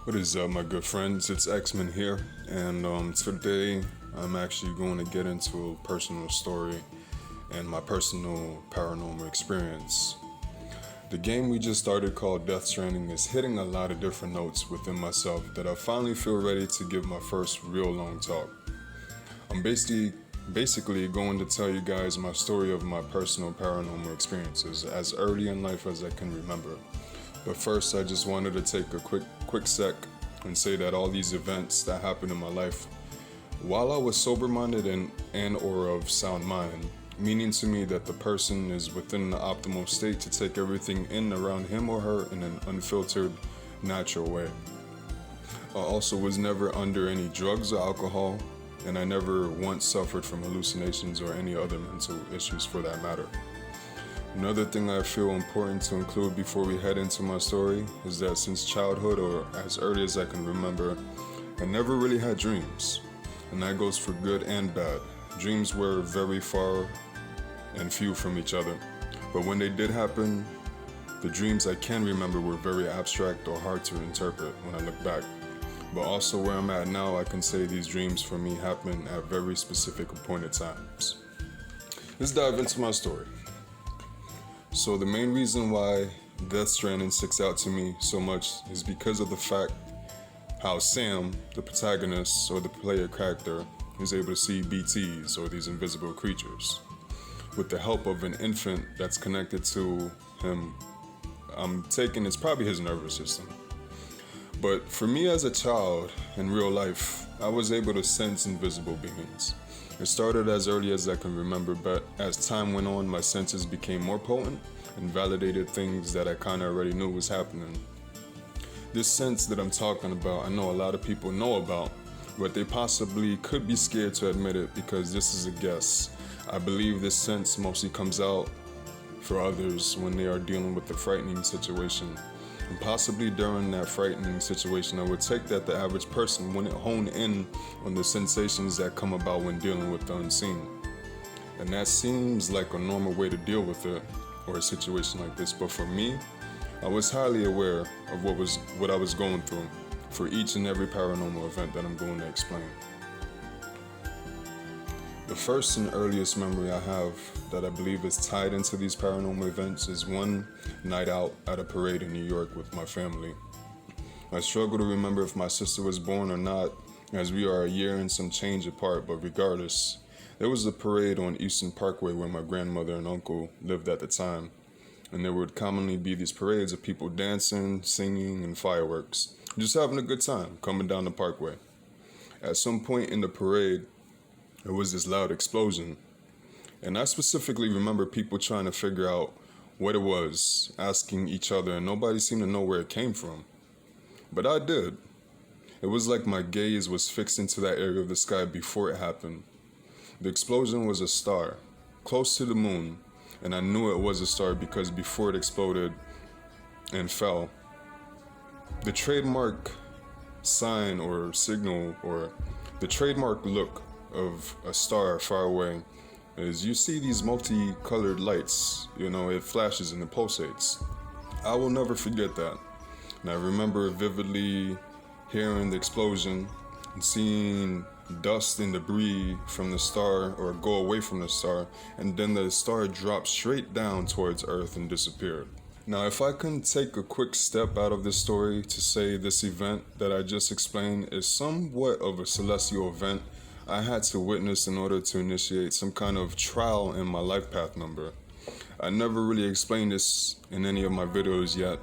What is up, my good friends? It's X-Men here, and today I'm actually going to get into a personal story and my personal paranormal experience. The game we just started called Death Stranding is hitting a lot of different notes within myself that I finally feel ready to give my first real long talk. I'm basically going to tell you guys my story of my personal paranormal experiences as early in life as I can remember. But first, I just wanted to take a quick sec and say that all these events that happened in my life, while I was sober-minded and or of sound mind, meaning to me that the person is within the optimal state to take everything in around him or her in an unfiltered, natural way. I also was never under any drugs or alcohol, and I never once suffered from hallucinations or any other mental issues for that matter. Another thing I feel important to include before we head into my story is that since childhood, or as early as I can remember, I never really had dreams, and that goes for good and bad. Dreams were very far and few from each other, but when they did happen, the dreams I can remember were very abstract or hard to interpret when I look back. But also where I'm at now, I can say these dreams for me happen at very specific appointed times. Let's dive into my story. So the main reason why Death Stranding sticks out to me so much is because of the fact how Sam, the protagonist or the player character, is able to see BTs or these invisible creatures with the help of an infant that's connected to him. I'm taking it's probably his nervous system. But for me as a child in real life, I was able to sense invisible beings. It started as early as I can remember, but as time went on, my senses became more potent and validated things that I kind of already knew was happening. This sense that I'm talking about, I know a lot of people know about, but they possibly could be scared to admit it because this is a guess. I believe this sense mostly comes out for others when they are dealing with a frightening situation. And possibly during that frightening situation, I would take that the average person wouldn't hone in on the sensations that come about when dealing with the unseen. And that seems like a normal way to deal with it, or a situation like this. But for me, I was highly aware of what I was going through for each and every paranormal event that I'm going to explain. The first and earliest memory I have that I believe is tied into these paranormal events is one night out at a parade in New York with my family. I struggle to remember if my sister was born or not, as we are a year and some change apart, but regardless, there was a parade on Eastern Parkway where my grandmother and uncle lived at the time, and there would commonly be these parades of people dancing, singing, and fireworks, just having a good time coming down the parkway. At some point in the parade, there was this loud explosion, and I specifically remember people trying to figure out what it was, asking each other, and nobody seemed to know where it came from. But I did. It was like my gaze was fixed into that area of the sky before it happened. The explosion was a star, close to the moon, and I knew it was a star because before it exploded and fell, the trademark sign or signal, or the trademark look of a star far away is you see these multicolored lights, it flashes and it pulsates. I will never forget that. And I remember vividly hearing the explosion and seeing dust and debris from the star or go away from the star, and then the star dropped straight down towards Earth and disappeared. Now, if I can take a quick step out of this story to say this event that I just explained is somewhat of a celestial event I had to witness in order to initiate some kind of trial in my life path number. I never really explained this in any of my videos yet,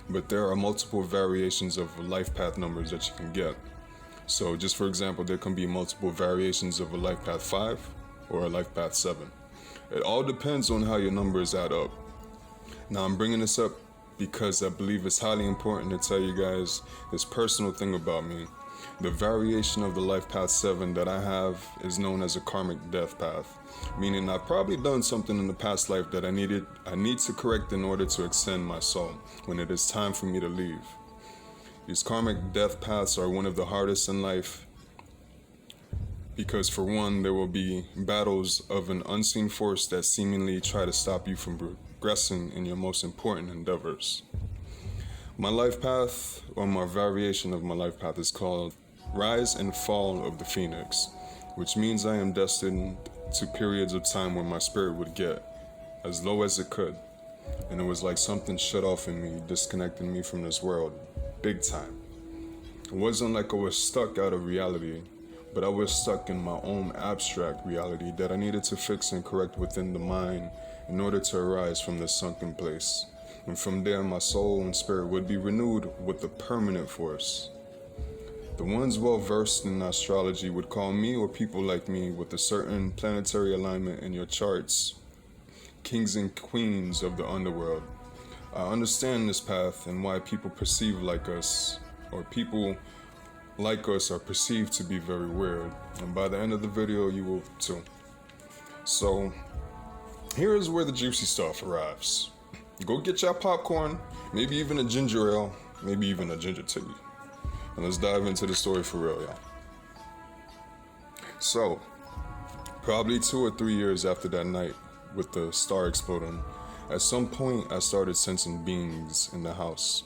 but there are multiple variations of life path numbers that you can get. So just for example, there can be multiple variations of a life path 5 or a life path 7. It all depends on how your numbers add up. Now I'm bringing this up because I believe it's highly important to tell you guys this personal thing about me. The variation of the life path 7 that I have is known as a karmic death path, meaning I've probably done something in the past life that I need to correct in order to extend my soul when it is time for me to leave. These karmic death paths are one of the hardest in life because for one, there will be battles of an unseen force that seemingly try to stop you from progressing in your most important endeavors. My life path, or my variation of my life path, is called Rise and Fall of the Phoenix, which means I am destined to periods of time where my spirit would get as low as it could, and it was like something shut off in me, disconnecting me from this world, big time. It wasn't like I was stuck out of reality, but I was stuck in my own abstract reality that I needed to fix and correct within the mind in order to arise from this sunken place. And from there, my soul and spirit would be renewed with a permanent force. The ones well versed in astrology would call me, or people like me with a certain planetary alignment in your charts, kings and queens of the underworld. I understand this path and why people perceive like us, or people like us are perceived to be very weird. And by the end of the video, you will too. So, here is where the juicy stuff arrives. Go get your popcorn, maybe even a ginger ale, maybe even a ginger tea. And let's dive into the story for real, y'all. So, probably 2 or 3 years after that night with the star exploding, at some point I started sensing beings in the house.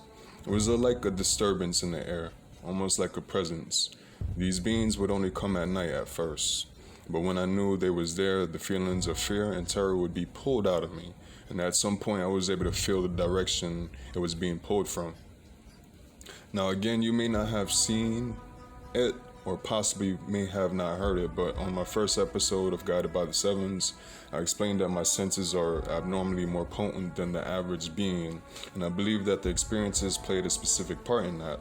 It was like a disturbance in the air, almost like a presence. These beings would only come at night at first, but when I knew they was there, the feelings of fear and terror would be pulled out of me, and at some point I was able to feel the direction it was being pulled from. Now again, you may not have seen it, or possibly may have not heard it, but on my first episode of Guided by the Sevens, I explained that my senses are abnormally more potent than the average being, and I believe that the experiences played a specific part in that.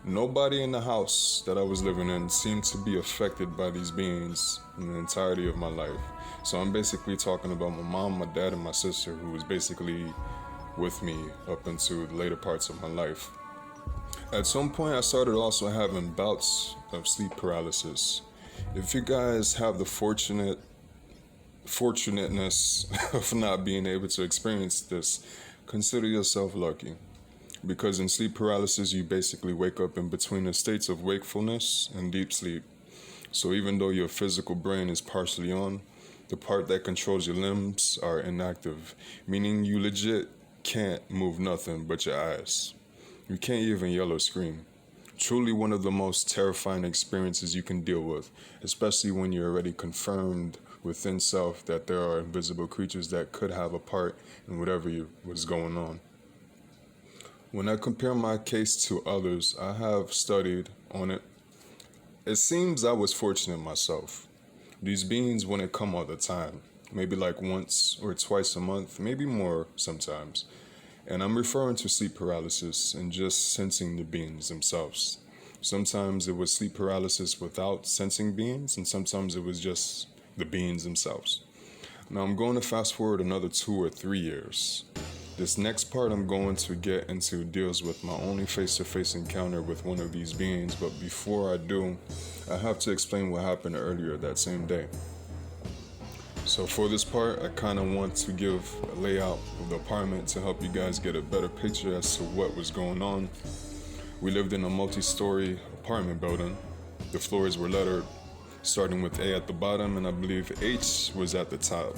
Nobody in the house that I was living in seemed to be affected by these beings in the entirety of my life. So I'm basically talking about my mom, my dad, and my sister, who was basically with me up into the later parts of my life. At some point, I started also having bouts of sleep paralysis. If you guys have the fortunateness of not being able to experience this, consider yourself lucky. Because in sleep paralysis, you basically wake up in between the states of wakefulness and deep sleep. So even though your physical brain is partially on, the part that controls your limbs are inactive, meaning you legit can't move nothing but your eyes. You can't even yell or scream. Truly one of the most terrifying experiences you can deal with, especially when you're already confirmed within self that there are invisible creatures that could have a part in whatever was going on. When I compare my case to others, I have studied on it. It seems I was fortunate myself. These beings wouldn't come all the time, maybe like once or twice a month, maybe more sometimes. And I'm referring to sleep paralysis and just sensing the beings themselves. Sometimes it was sleep paralysis without sensing beings, and sometimes it was just the beings themselves. Now I'm going to fast forward another 2 or 3 years. This next part I'm going to get into deals with my only face-to-face encounter with one of these beings, but before I do, I have to explain what happened earlier that same day. So for this part, I kind of want to give a layout of the apartment to help you guys get a better picture as to what was going on. We lived in a multi-story apartment building. The floors were lettered, starting with A at the bottom, and I believe H was at the top.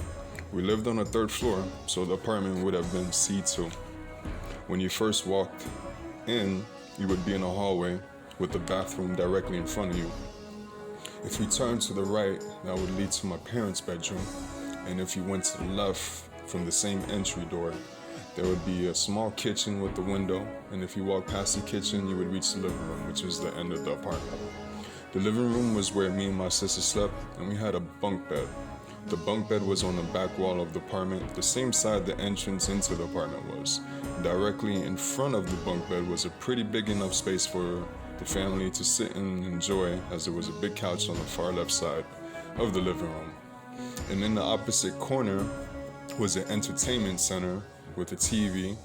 We lived on the 3rd floor, so the apartment would have been C2. When you first walked in, you would be in a hallway with the bathroom directly in front of you. If you turned to the right, that would lead to my parents' bedroom, and if you went to the left from the same entry door, there would be a small kitchen with a window, and if you walked past the kitchen, you would reach the living room, which was the end of the apartment. The living room was where me and my sister slept, and we had a bunk bed. The bunk bed was on the back wall of the apartment, the same side the entrance into the apartment was. Directly in front of the bunk bed was a pretty big enough space for the family to sit and enjoy, as there was a big couch on the far left side of the living room. And in the opposite corner was an entertainment center with a TV,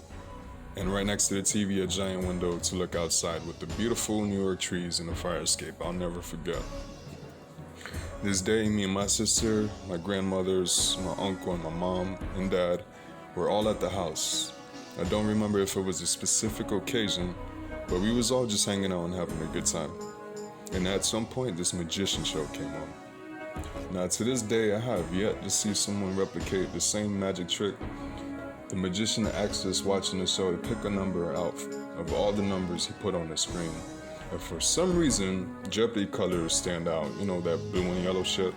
and right next to the TV a giant window to look outside with the beautiful New York trees and a fire escape I'll never forget. This day, me and my sister, my grandmothers, my uncle, and my mom and dad were all at the house. I don't remember if it was a specific occasion, but we was all just hanging out and having a good time. And at some point, this magician show came on. Now, to this day, I have yet to see someone replicate the same magic trick The magician asked us watching the show to pick a number out of all the numbers he put on the screen. And for some reason, Jeopardy colors stand out. You know, that blue and yellow shit?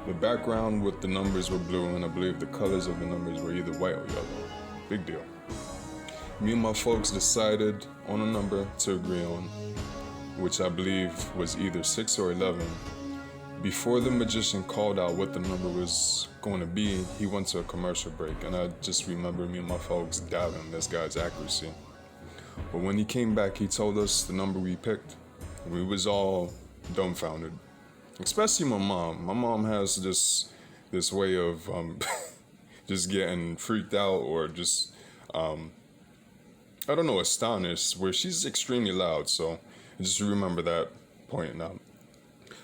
The background with the numbers were blue, and I believe the colors of the numbers were either white or yellow. Big deal. Me and my folks decided on a number to agree on, which I believe was either 6 or 11. Before the magician called out what the number was going to be, he went to a commercial break, and I just remember me and my folks doubting this guy's accuracy. But when he came back, he told us the number we picked. We was all dumbfounded, especially my mom. My mom has this way of just getting freaked out or just I don't know, astonished, where she's extremely loud. So I just remember that point now.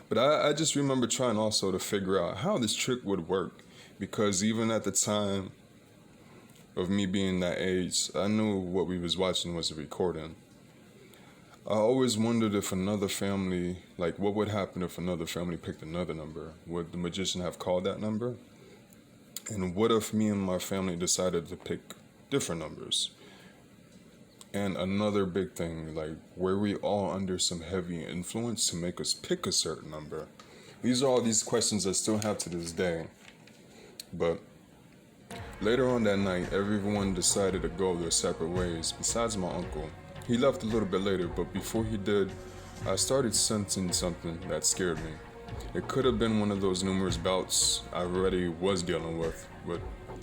But I just remember trying also to figure out how this trick would work, because even at the time of me being that age, I knew what we was watching was a recording. I always wondered if another family, like what would happen if another family picked another number? Would the magician have called that number? And what if me and my family decided to pick different numbers? And another big thing, like, were we all under some heavy influence to make us pick a certain number? These are all these questions I still have to this day. But later on that night, everyone decided to go their separate ways, besides my uncle. He left a little bit later, but before he did, I started sensing something that scared me. It could have been one of those numerous bouts I already was dealing with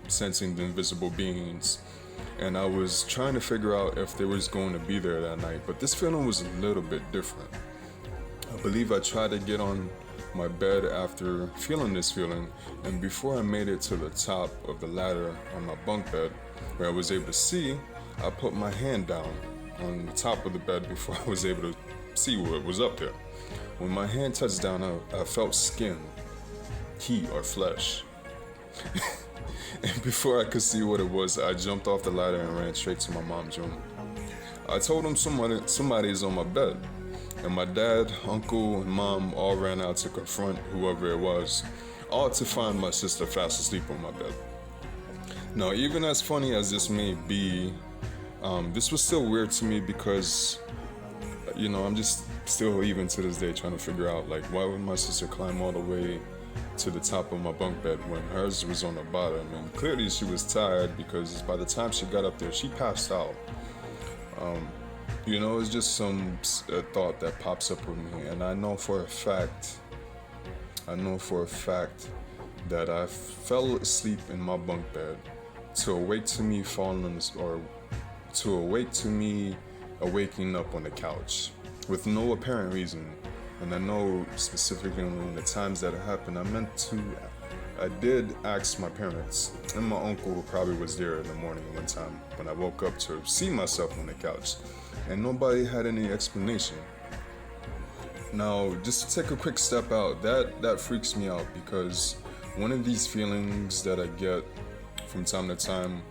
sensing the invisible beings. And I was trying to figure out if they was going to be there that night, but this feeling was a little bit different. I believe I tried to get on my bed after feeling this feeling, and before I made it to the top of the ladder on my bunk bed, where I was able to see, I put my hand down on the top of the bed before I was able to see what was up there. When my hand touched down, I felt skin, heat, or flesh. And before I could see what it was, I jumped off the ladder and ran straight to my mom's room. I told them somebody's on my bed, and my dad, uncle, and mom all ran out to confront whoever it was, all to find my sister fast asleep on my bed. Now, even as funny as this may be, this was still weird to me because, I'm just still, even to this day, trying to figure out, like, why would my sister climb all the way to the top of my bunk bed when hers was on the bottom? And clearly she was tired, because by the time she got up there, she passed out. It's just some thought that pops up with me, and I know for a fact that I fell asleep in my bunk bed to awake to me awaking up on the couch with no apparent reason. And I know specifically when the times that it happened, I did ask my parents, and my uncle who probably was there in the morning one time when I woke up to see myself on the couch, and nobody had any explanation. Now, just to take a quick step out, that freaks me out, because one of these feelings that I get from time to time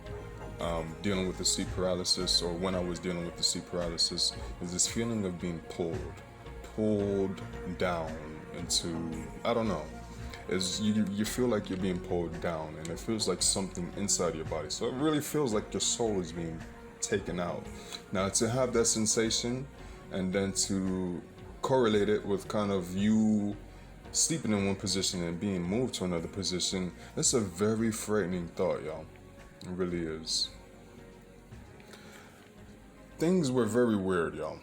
dealing with the sleep paralysis, or when I was dealing with the sleep paralysis, is this feeling of being pulled down into, I don't know, is you feel like you're being pulled down, and it feels like something inside your body. So it really feels like your soul is being taken out. Now, to have that sensation and then to correlate it with kind of you sleeping in one position and being moved to another position, that's a very frightening thought, y'all. It really is. Things were very weird, y'all.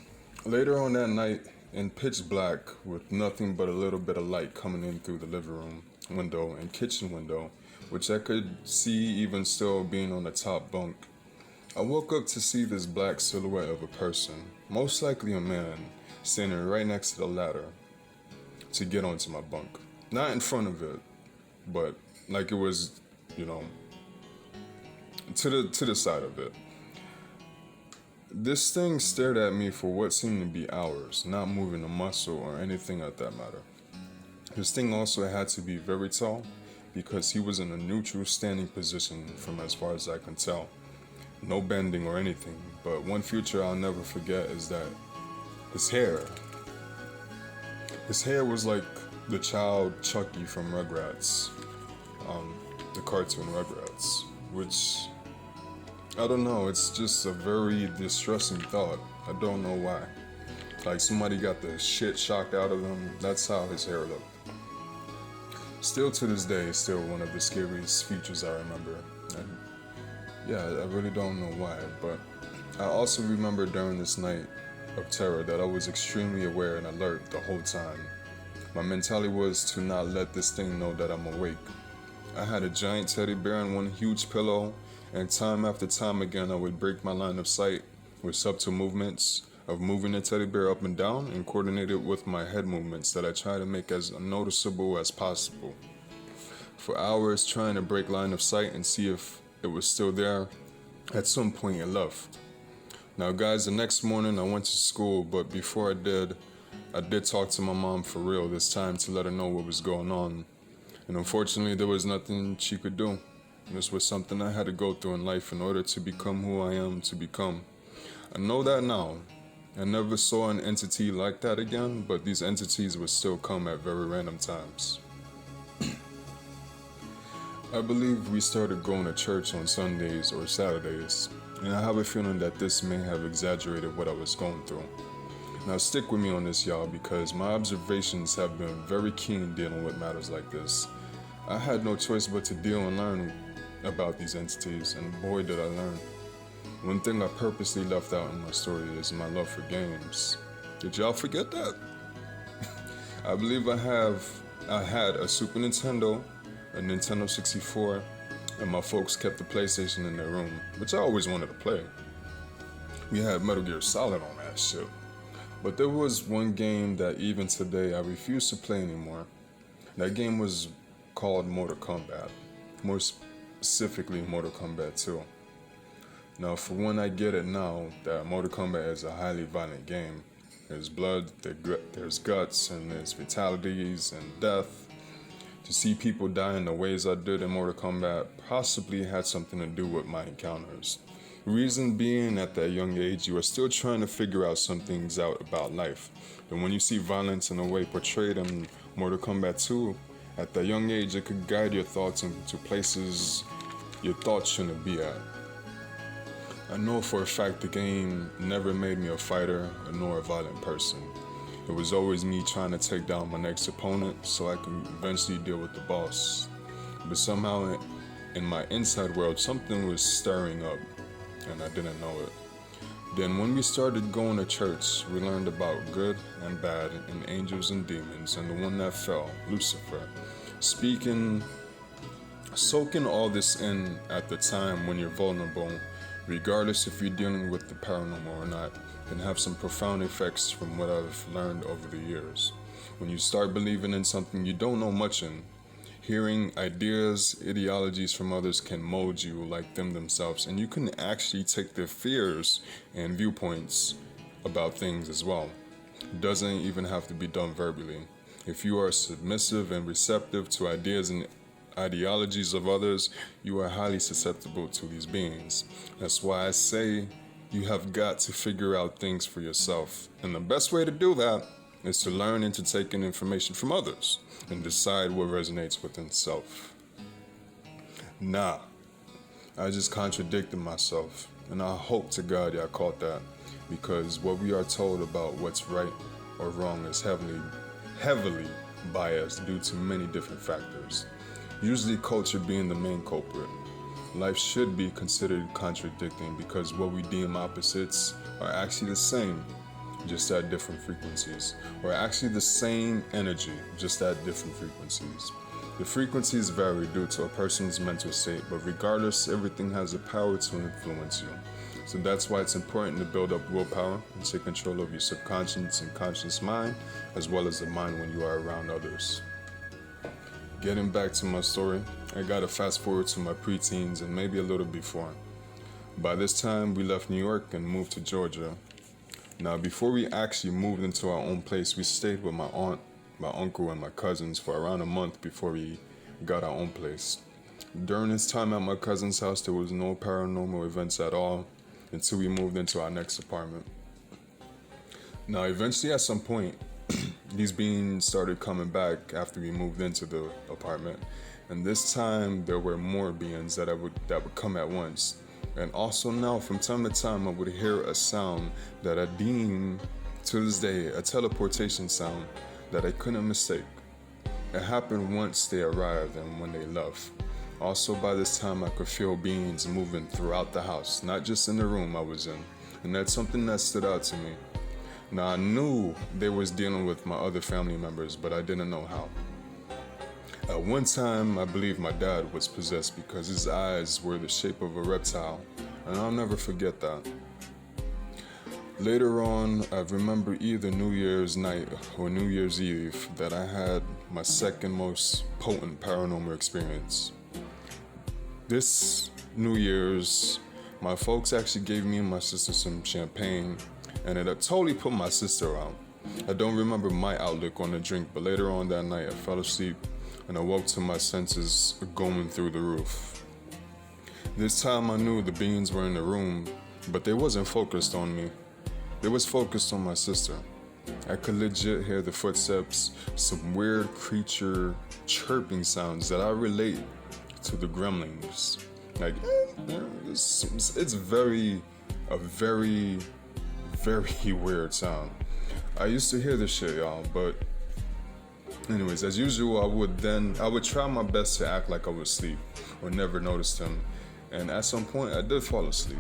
Later on that night, in pitch black, with nothing but a little bit of light coming in through the living room window and kitchen window, which I could see even still being on the top bunk, I woke up to see this black silhouette of a person, most likely a man, standing right next to the ladder to get onto my bunk. Not in front of it, but like it was, to the side of it. This thing stared at me for what seemed to be hours, not moving a muscle or anything at that matter. This thing also had to be very tall, because he was in a neutral standing position from as far as I can tell. No bending or anything, but one feature I'll never forget is that his hair was like the child Chucky from Rugrats, the cartoon Rugrats, which I don't know, it's just a very distressing thought. I don't know why. Like somebody got the shit shocked out of him. That's how his hair looked. Still to this day, still one of the scariest features I remember. And yeah, I really don't know why, but I also remember during this night of terror that I was extremely aware and alert the whole time. My mentality was to not let this thing know that I'm awake. I had a giant teddy bear and one huge pillow, and time after time again I would break my line of sight with subtle movements of moving the teddy bear up and down and coordinate it with my head movements that I try to make as noticeable as possible. For hours trying to break line of sight and see if it was still there, at some point it left. Now guys, the next morning I went to school, but before I did talk to my mom for real this time to let her know what was going on. And unfortunately there was nothing she could do. This was something I had to go through in life in order to become who I am to become. I know that now. I never saw an entity like that again, but these entities would still come at very random times. I believe we started going to church on Sundays or Saturdays, and I have a feeling that this may have exaggerated what I was going through. Now stick with me on this, y'all, because my observations have been very keen dealing with matters like this. I had no choice but to deal and learn about these entities, and boy did I learn. One thing I purposely left out in my story is my love for games. Did y'all forget that? I believe I had a Super Nintendo, a Nintendo 64, and my folks kept the PlayStation in their room, which I always wanted to play. We had Metal Gear Solid on that shit. But there was one game that even today I refuse to play anymore. That game was called Mortal Kombat. More specifically, Mortal Kombat 2. Now, for one, I get it now that Mortal Kombat is a highly violent game. There's blood, there's guts, and there's fatalities and death. To see people die in the ways I did in Mortal Kombat possibly had something to do with my encounters. Reason being, at that young age, you are still trying to figure out some things out about life. And when you see violence in a way portrayed in Mortal Kombat 2, at that young age, it could guide your thoughts into places your thoughts shouldn't be at. I know for a fact the game never made me a fighter nor a violent person. It was always me trying to take down my next opponent so I can eventually deal with the boss. But somehow in my inside world, something was stirring up, and I didn't know it. Then when we started going to church, we learned about good and bad and angels and demons, and the one that fell, Lucifer. Soaking all this in at the time when you're vulnerable, regardless if you're dealing with the paranormal or not, can have some profound effects from what I've learned over the years. When you start believing in something you don't know much in, hearing ideas, ideologies from others can mold you like them themselves, and you can actually take their fears and viewpoints about things as well. It doesn't even have to be done verbally. If you are submissive and receptive to ideas and ideologies of others, you are highly susceptible to these beings. That's why I say you have got to figure out things for yourself. And the best way to do that is to learn and to take in information from others and decide what resonates within self. Nah, I just contradicted myself, and I hope to God y'all caught that, because what we are told about what's right or wrong is heavily biased due to many different factors. Usually culture being the main culprit. Life should be considered contradicting because what we deem opposites are actually the same, just at different frequencies, or actually the same energy, just at different frequencies. The frequencies vary due to a person's mental state, but regardless, everything has the power to influence you. So that's why it's important to build up willpower and take control of your subconscious and conscious mind, as well as the mind when you are around others. Getting back to my story, I gotta fast forward to my preteens and maybe a little before. By this time, we left New York and moved to Georgia. Now, before we actually moved into our own place, we stayed with my aunt, my uncle, and my cousins for around a month before we got our own place. During this time at my cousin's house, there was no paranormal events at all until we moved into our next apartment. Now, eventually at some point, these beings started coming back after we moved into the apartment, and this time there were more beings that would come at once. And also now, from time to time, I would hear a sound that I deem to this day a teleportation sound that I couldn't mistake. It happened once they arrived and when they left. Also, by this time, I could feel beings moving throughout the house, not just in the room I was in. And that's something that stood out to me. Now, I knew they was dealing with my other family members, but I didn't know how. At one time, I believe my dad was possessed because his eyes were the shape of a reptile, and I'll never forget that. Later on, I remember either New Year's night or New Year's Eve that I had my second most potent paranormal experience. This New Year's, my folks actually gave me and my sister some champagne, and it totally put my sister out. I don't remember my outlook on the drink, but later on that night I fell asleep and awoke to my senses going through the roof. This time I knew the beings were in the room, but they wasn't focused on me. They was focused on my sister. I could legit hear the footsteps, some weird creature chirping sounds that I relate to the gremlins. Like, it's a very weird sound. I used to hear this shit, y'all, but anyways, as usual, I would try my best to act like I was asleep or never noticed him. And at some point, I did fall asleep.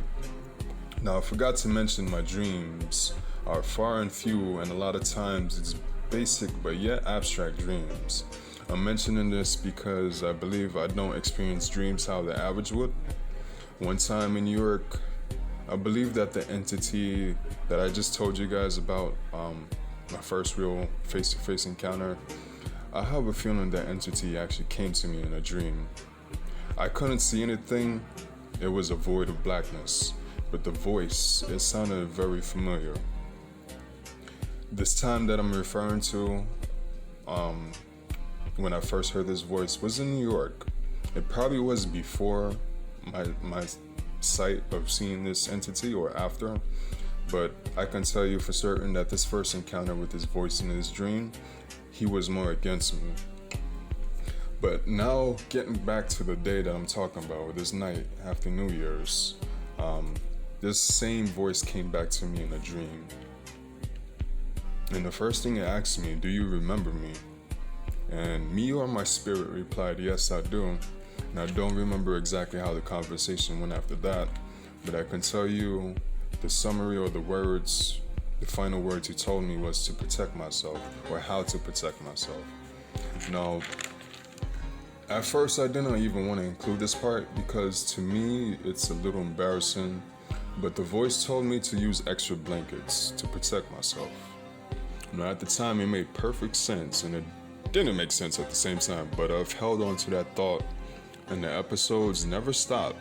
Now, I forgot to mention my dreams are far and few, and a lot of times it's basic but yet abstract dreams. I'm mentioning this because I believe I don't experience dreams how the average would. One time in New York, I believe that the entity that I just told you guys about, my first real face-to-face encounter, I have a feeling that entity actually came to me in a dream. I couldn't see anything, it was a void of blackness, but the voice, it sounded very familiar. This time that I'm referring to, when I first heard this voice, was in New York. It probably was before my sight of seeing this entity or after, but I can tell you for certain that this first encounter with this voice in this dream, he was more against me. But now, getting back to the day that I'm talking about, this night after New Year's, this same voice came back to me in a dream. And the first thing it asked me, do you remember me? And me or my spirit replied, yes, I do. And I don't remember exactly how the conversation went after that, but I can tell you the summary or the final words he told me was to protect myself, or how to protect myself. Now, at first I didn't even want to include this part because to me it's a little embarrassing, but the voice told me to use extra blankets to protect myself. Now, at the time it made perfect sense, and it didn't make sense at the same time, but I've held on to that thought, and the episodes never stop,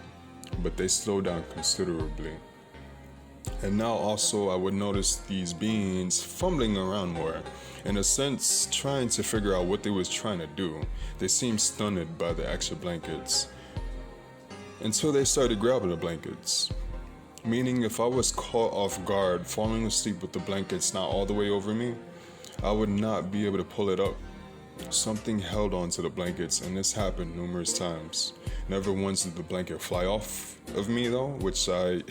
but they slow down considerably. And now also I would notice these beings fumbling around more, in a sense trying to figure out what they was trying to do. They seemed stunned by the extra blankets, until they started grabbing the blankets. Meaning if I was caught off guard, falling asleep with the blankets not all the way over me, I would not be able to pull it up. Something held on to the blankets, and this happened numerous times. Never once did the blanket fly off of me though, which I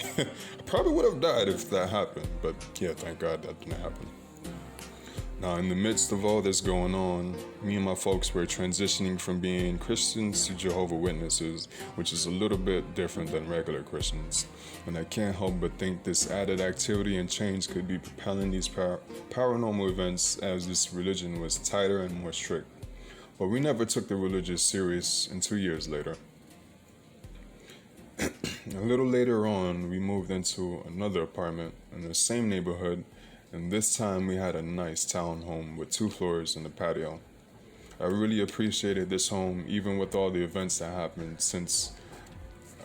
probably would have died if that happened, but yeah, thank God that didn't happen. Now, in the midst of all this going on, me and my folks were transitioning from being Christians to Jehovah's Witnesses, which is a little bit different than regular Christians. And I can't help but think this added activity and change could be propelling these paranormal events as this religion was tighter and more strict. But we never took the religious serious until years later. A little later on, we moved into another apartment in the same neighborhood, and this time we had a nice townhome with 2 floors and a patio. I really appreciated this home, even with all the events that happened, since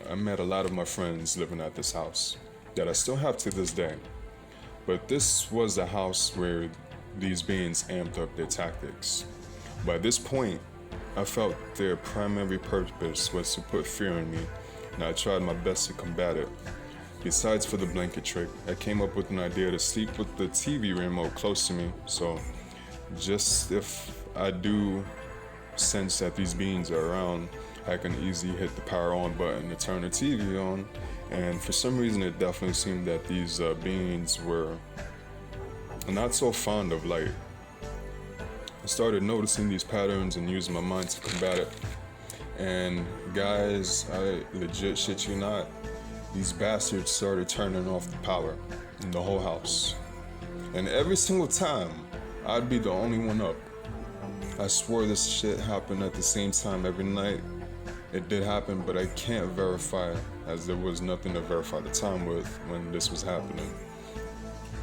I met a lot of my friends living at this house that I still have to this day. But this was the house where these beings amped up their tactics. By this point, I felt their primary purpose was to put fear in me, and I tried my best to combat it. Besides for the blanket trick, I came up with an idea to sleep with the TV remote close to me, so just if I do sense that these beings are around, I can easily hit the power on button to turn the TV on, And for some reason, it definitely seemed that these beings were not so fond of light. I started noticing these patterns and using my mind to combat it. And guys, I legit shit you not, these bastards started turning off the power in the whole house. And every single time, I'd be the only one up. I swore this shit happened at the same time every night. It did happen, but I can't verify, as there was nothing to verify the time with when this was happening.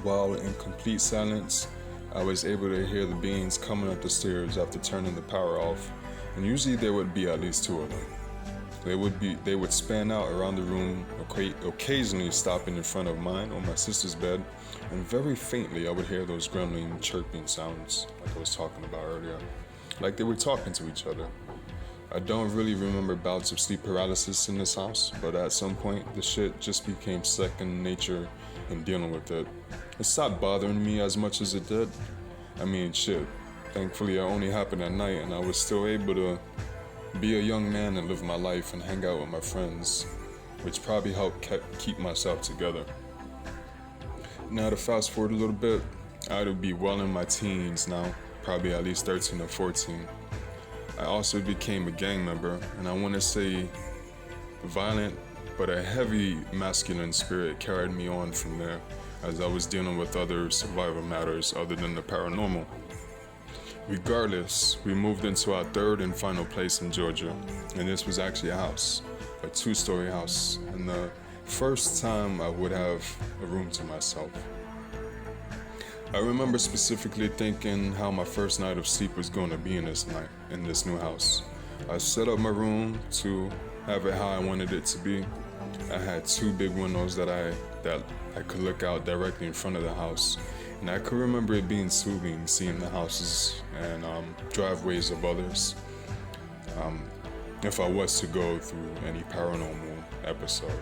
While in complete silence, I was able to hear the beings coming up the stairs after turning the power off, and usually there would be at least two of them. They would span out around the room, occasionally stopping in front of mine or my sister's bed, and very faintly I would hear those gremlin chirping sounds like I was talking about earlier, like they were talking to each other. I don't really remember bouts of sleep paralysis in this house, but at some point the shit just became second nature in dealing with it. It stopped bothering me as much as it did. I mean, shit, thankfully it only happened at night and I was still able to be a young man and live my life and hang out with my friends, which probably helped keep myself together. Now to fast forward a little bit, I'd be well in my teens now, probably at least 13 or 14. I also became a gang member, and I want to say violent, but a heavy masculine spirit carried me on from there as I was dealing with other survival matters other than the paranormal. Regardless, we moved into our third and final place in Georgia, and this was actually a house, a 2-story house, and the first time I would have a room to myself. I remember specifically thinking how my first night of sleep was going to be in this new house. I set up my room to have it how I wanted it to be. I had 2 big windows that I could look out directly in front of the house, and I could remember it being soothing seeing the houses and driveways of others. If I was to go through any paranormal episode.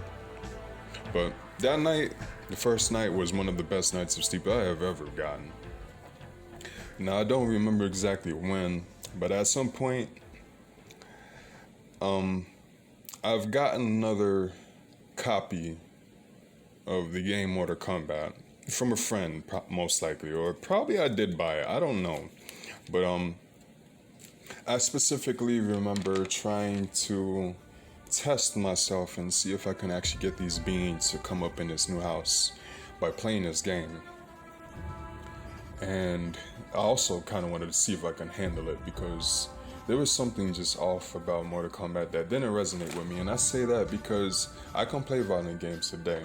But that night, the first night, was one of the best nights of sleep I have ever gotten. Now, I don't remember exactly when, but at some point, I've gotten another copy of the game Mortal Kombat from a friend, most likely, or probably I did buy it, I don't know. But I specifically remember trying to test myself and see if I can actually get these beings to come up in this new house by playing this game. And I also kind of wanted to see if I can handle it because there was something just off about Mortal Kombat that didn't resonate with me. And I say that because I can play violent games today.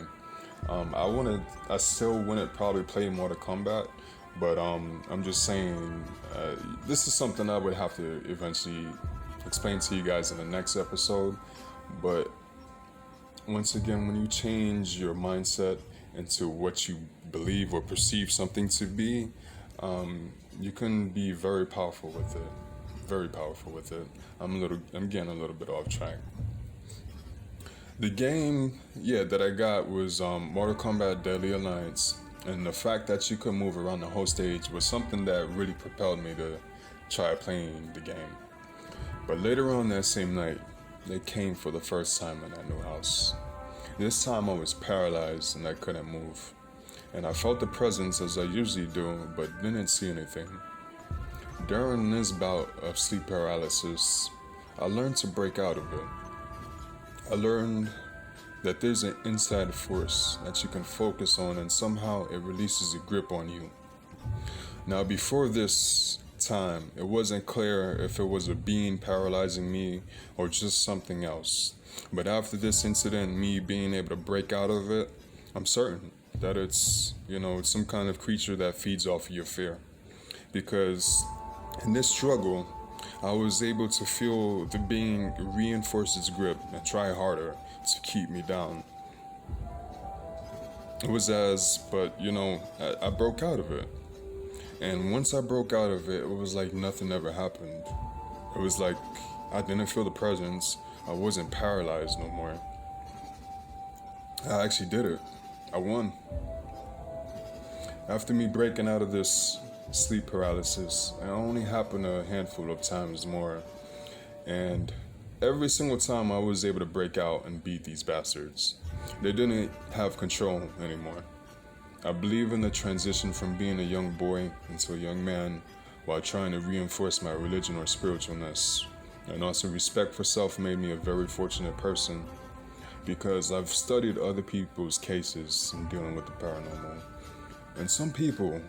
I still wouldn't probably play Mortal Kombat, but I'm just saying this is something I would have to eventually explain to you guys in the next episode. But once again, when you change your mindset into what you believe or perceive something to be, you can be very powerful with it. Very powerful with it. I'm getting a little bit off track. The game, that I got was Mortal Kombat Deadly Alliance, and the fact that you could move around the whole stage was something that really propelled me to try playing the game. But later on that same night, they came for the first time in that new house. This time I was paralyzed and I couldn't move. And I felt the presence as I usually do, but didn't see anything. During this bout of sleep paralysis, I learned to break out of it. I learned that there's an inside force that you can focus on and somehow it releases a grip on you. Now before this time, it wasn't clear if it was a being paralyzing me or just something else. But after this incident, me being able to break out of it, I'm certain that it's some kind of creature that feeds off of your fear. Because in this struggle, I was able to feel the being reinforce its grip and try harder to keep me down. It was I broke out of it. And once I broke out of it, it was like nothing ever happened. It was like I didn't feel the presence. I wasn't paralyzed no more. I actually did it. I won. After me breaking out of this sleep paralysis, it only happened a handful of times more. And every single time I was able to break out and beat these bastards, they didn't have control anymore. I believe in the transition from being a young boy into a young man while trying to reinforce my religion or spiritualness. And also, respect for self made me a very fortunate person because I've studied other people's cases in dealing with the paranormal. And some people,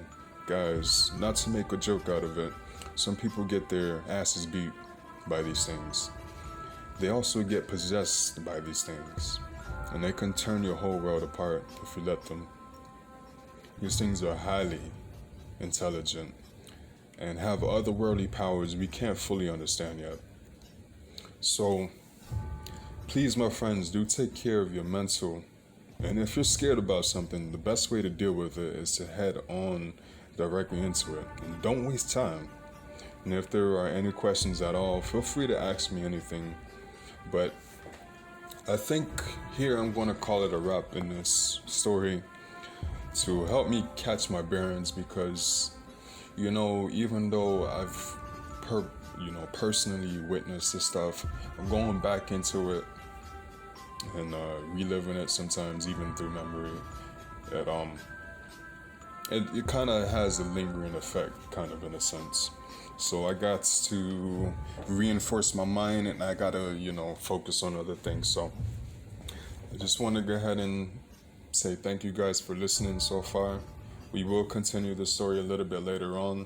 guys, not to make a joke out of it, some people get their asses beat by these things. They also get possessed by these things. And they can turn your whole world apart if you let them. These things are highly intelligent and have otherworldly powers we can't fully understand yet. So, please, my friends, do take care of your mental. And if you're scared about something, the best way to deal with it is to head on directly into it. And don't waste time. And if there are any questions at all, feel free to ask me anything. But I think here I'm going to call it a wrap in this story to help me catch my bearings because, even though I've personally witnessed this stuff, I'm going back into it and reliving it sometimes even through memory. It kind of has a lingering effect, kind of in a sense. So I got to reinforce my mind and I got to, focus on other things. So I just want to go ahead and say thank you guys for listening so far. We will continue the story a little bit later on.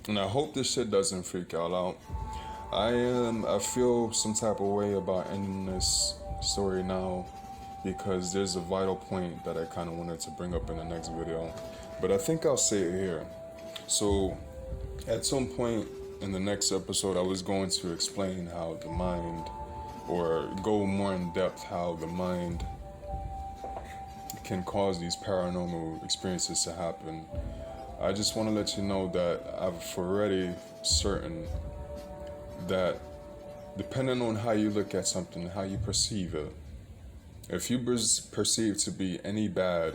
And I hope this shit doesn't freak y'all out. I feel some type of way about ending this story now because there's a vital point that I kind of wanted to bring up in the next video. But I think I'll say it here. So, at some point in the next episode, I was going to explain how the mind, or go more in depth how the mind can cause these paranormal experiences to happen. I just want to let you know that I've already certain that depending on how you look at something, how you perceive it, if you perceive to be any bad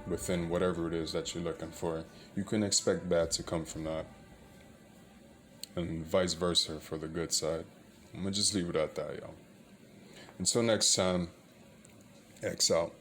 within whatever it is that you're looking for, you can expect bad to come from that. And vice versa for the good side. I'm going to just leave it at that, y'all. Until next time, X out.